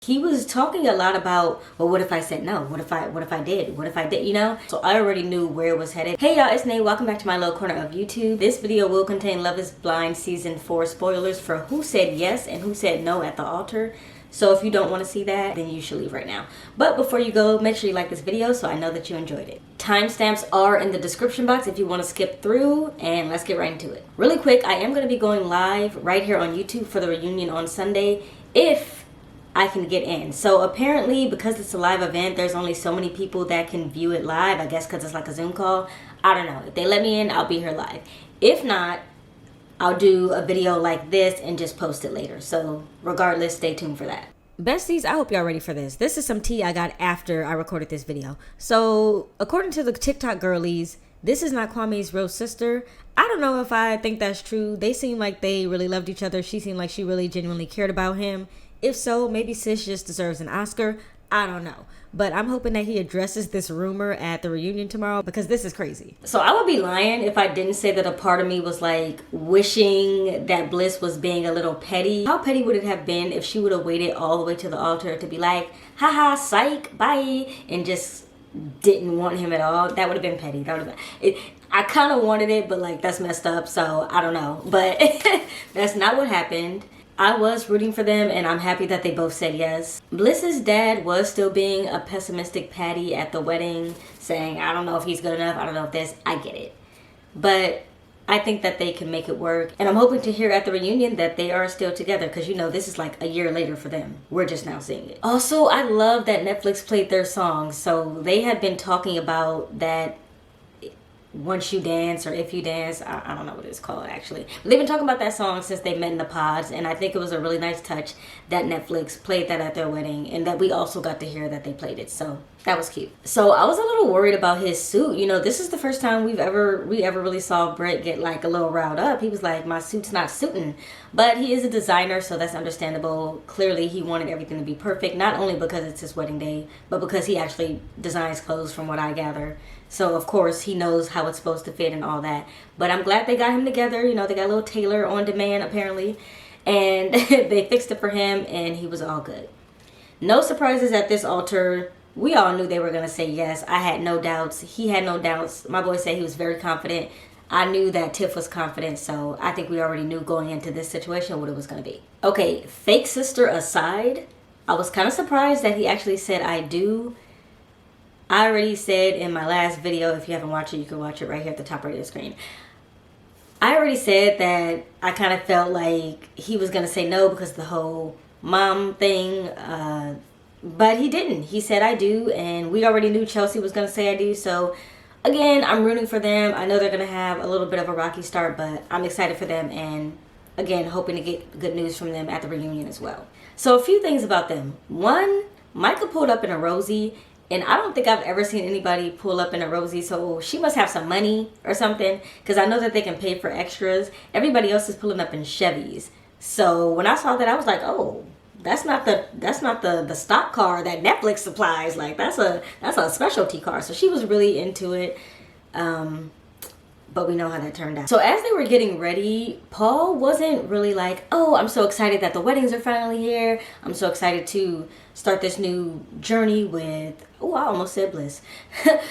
He was talking a lot about, well, what if I said no? What if I did, you know? So I already knew where it was headed. Hey y'all, it's Nate. Welcome back to my little corner of YouTube. This video will contain Love is Blind Season 4 spoilers for who said yes and who said no at the altar. So if you don't want to see that, then you should leave right now. But before you go, make sure you like this video so I know that you enjoyed it. Timestamps are in the description box if you want to skip through, and let's get right into it. Really quick, I am going to be going live right here on YouTube for the reunion on Sunday if I can get in. So apparently, because it's a live event, there's only so many people that can view it live, I guess because it's like a Zoom call. I don't know. If they let me in, I'll be here live. If not, I'll do a video like this and just post it later. So regardless, stay tuned for that. Besties, I hope y'all ready for this. This is some tea I got after I recorded this video. So according to the TikTok girlies, this is not Kwame's real sister. I don't know if I think that's true. They seem like they really loved each other. She seemed like she really genuinely cared about him. If so, maybe sis just deserves an Oscar. I don't know. But I'm hoping that he addresses this rumor at the reunion tomorrow because this is crazy. So I would be lying if I didn't say that a part of me was like wishing that Bliss was being a little petty. How petty would it have been if she would have waited all the way to the altar to be like, haha, psych, bye, and just didn't want him at all? That would have been petty. That would have been it. I kind of wanted it, but like that's messed up, so I don't know. But that's not what happened. I was rooting for them, and I'm happy that they both said yes. Bliss's dad was still being a pessimistic Patty at the wedding, saying, I don't know if he's good enough, I don't know if this, I get it. But I think that they can make it work. And I'm hoping to hear at the reunion that they are still together, because you know, this is like a year later for them. We're just now seeing it. Also, I love that Netflix played their song. So they had been talking about that Once You Dance or If You Dance, I don't know what it's called actually. But they've been talking about that song since they met in the pods, and I think it was a really nice touch that Netflix played that at their wedding, and that we also got to hear that they played it, so that was cute. So I was a little worried about his suit. You know, this is the first time we ever really saw Brett get like a little riled up. He was like, my suit's not suiting. But he is a designer, so that's understandable. Clearly he wanted everything to be perfect, not only because it's his wedding day, but because he actually designs clothes from what I gather. So of course he knows how it's supposed to fit and all that. But I'm glad they got him together. You know, they got a little tailor on demand apparently, and they fixed it for him, and he was all good. No surprises at this altar. We all knew they were going to say yes. I had no doubts. He had no doubts. My boy said he was very confident. I knew that Tiff was confident, so I think we already knew going into this situation what it was going to be. Okay, fake sister aside, I was kind of surprised that he actually said I do. I already said in my last video, if you haven't watched it, you can watch it right here at the top right of the screen. I already said that I kind of felt like he was going to say no because of the whole mom thing, but he didn't. He said I do, and we already knew Chelsea was going to say I do, so again, I'm rooting for them. I know they're going to have a little bit of a rocky start, but I'm excited for them, and again, hoping to get good news from them at the reunion as well. So a few things about them. One, Micah pulled up in a Rosie, and I don't think I've ever seen anybody pull up in a Rosie, so she must have some money or something, because I know that they can pay for extras. Everybody else is pulling up in Chevys. So when I saw that, I was like, oh, that's not the stock car that Netflix supplies. Like that's a specialty car. So she was really into it. But we know how that turned out. So as they were getting ready, Paul wasn't really like, oh, I'm so excited that the weddings are finally here. I'm so excited to start this new journey with, oh, I almost said Bliss.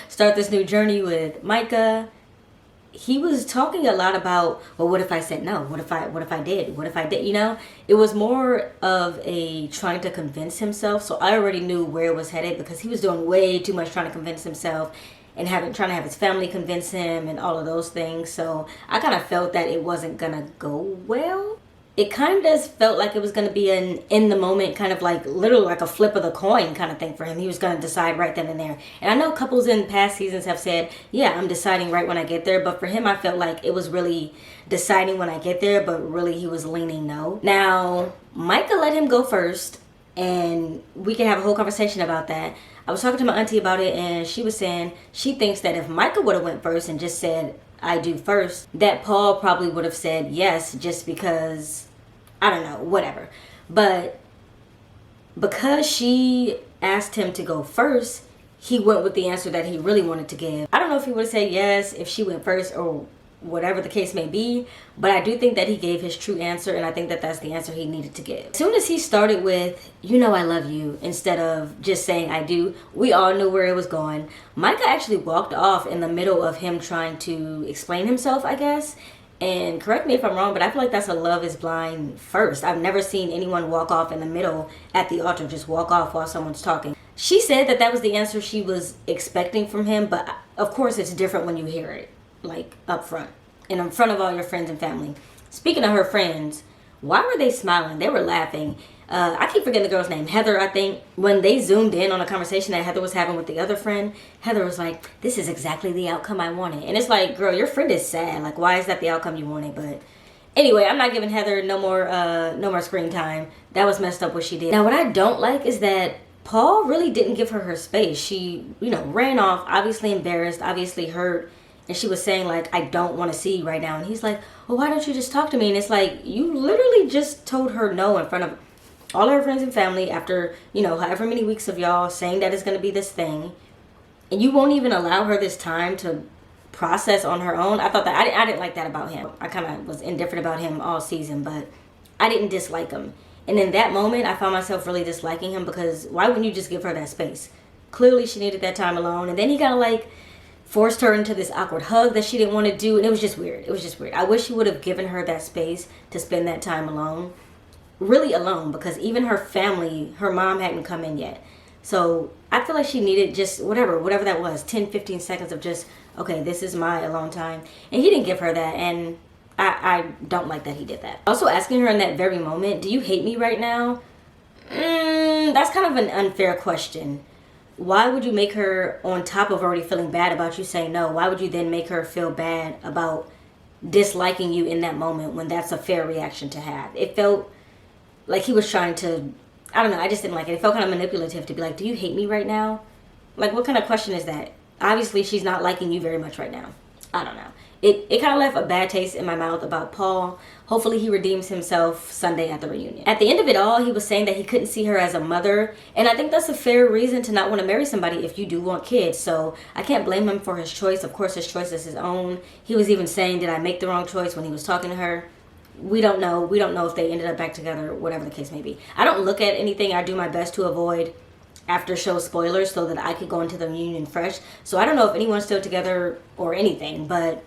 Start this new journey with Micah. He was talking a lot about, well, what if I said no? What if I did? You know, it was more of a trying to convince himself. So I already knew where it was headed because he was doing way too much trying to convince himself and trying to have his family convince him and all of those things. So I kind of felt that it wasn't gonna go well. It kind of just felt like it was going to be an in the moment, kind of like literally like a flip of the coin kind of thing for him. He was going to decide right then and there. And I know couples in past seasons have said, yeah, I'm deciding right when I get there. But for him, I felt like it was really deciding when I get there, but really he was leaning no. Now, Micah let him go first, and we can have a whole conversation about that. I was talking to my auntie about it, and she was saying she thinks that if Micah would have went first and just said, I do first, that Paul probably would have said yes, just because, I don't know, whatever. But because she asked him to go first, he went with the answer that he really wanted to give. I don't know if he would have said yes if she went first, or whatever the case may be. But I do think that he gave his true answer, and I think that that's the answer he needed to give. As soon as he started with, you know I love you, instead of just saying I do, we all knew where it was going. Micah actually walked off in the middle of him trying to explain himself, I guess. And correct me if I'm wrong, but I feel like that's a Love is Blind first. I've never seen anyone walk off in the middle at the altar, just walk off while someone's talking. She said that that was the answer she was expecting from him, but of course it's different when you hear it, like up front and in front of all your friends and family. Speaking of her friends, why were they smiling? They were laughing. I keep forgetting the girl's name, Heather, I think. When they zoomed in on a conversation that Heather was having with the other friend, Heather was like, this is exactly the outcome I wanted. And it's like, girl, your friend is sad. Like, why is that the outcome you wanted? But anyway, I'm not giving Heather no more screen time. That was messed up what she did. Now, what I don't like is that Paul really didn't give her space. She, ran off, obviously embarrassed, obviously hurt. And she was saying, like, I don't want to see you right now. And he's like, well, why don't you just talk to me? And it's like, you literally just told her no in front of all her friends and family after, however many weeks of y'all saying that it's going to be this thing. And you won't even allow her this time to process on her own. I thought that, I didn't like that about him. I kind of was indifferent about him all season, but I didn't dislike him. And in that moment, I found myself really disliking him because why wouldn't you just give her that space? Clearly, she needed that time alone. And then he kind of forced her into this awkward hug that she didn't want to do. And it was just weird. It was just weird. I wish he would have given her that space to spend that time alone. Really alone, because even her family, her mom hadn't come in yet. So I feel like she needed just whatever that was, 10-15 seconds of just, okay, this is my alone time. And he didn't give her that, and I don't like that he did that. Also asking her in that very moment, do you hate me right now? That's kind of an unfair question. Why would you make her, on top of already feeling bad about you saying no, why would you then make her feel bad about disliking you in that moment when that's a fair reaction to have? It felt like he was trying to, I don't know, I just didn't like it. It felt kind of manipulative to be like, do you hate me right now? Like, what kind of question is that? Obviously, she's not liking you very much right now. I don't know. It kind of left a bad taste in my mouth about Paul. Hopefully he redeems himself Sunday at the reunion. At the end of it all, he was saying that he couldn't see her as a mother. And I think that's a fair reason to not want to marry somebody if you do want kids. So I can't blame him for his choice. Of course, his choice is his own. He was even saying, did I make the wrong choice when he was talking to her? We don't know. We don't know if they ended up back together, whatever the case may be. I don't look at anything. I do my best to avoid after show spoilers so that I could go into the reunion fresh. So I don't know if anyone's still together or anything, but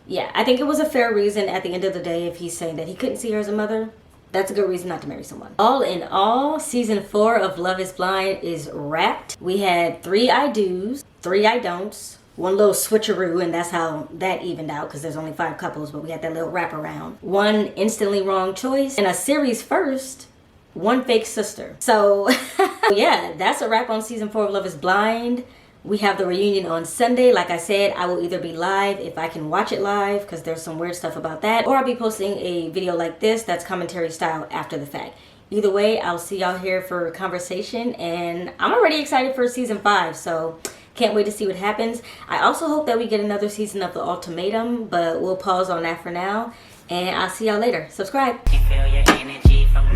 yeah, I think it was a fair reason at the end of the day if he's saying that he couldn't see her as a mother. That's a good reason not to marry someone. All in all, season 4 of Love is Blind is wrapped. We had 3 I do's, 3 I don'ts, one little switcheroo, and that's how that evened out because there's only 5 couples, but we had that little wraparound. 1 instantly wrong choice, and a series first, 1 fake sister. So yeah, that's a wrap on season 4 of Love is Blind. We have the reunion on Sunday. Like I said, I will either be live if I can watch it live because there's some weird stuff about that, or I'll be posting a video like this that's commentary style after the fact. Either way, I'll see y'all here for a conversation, and I'm already excited for season 5, so can't wait to see what happens. I also hope that we get another season of The Ultimatum, but we'll pause on that for now, and I'll see y'all later. Subscribe. You feel your energy from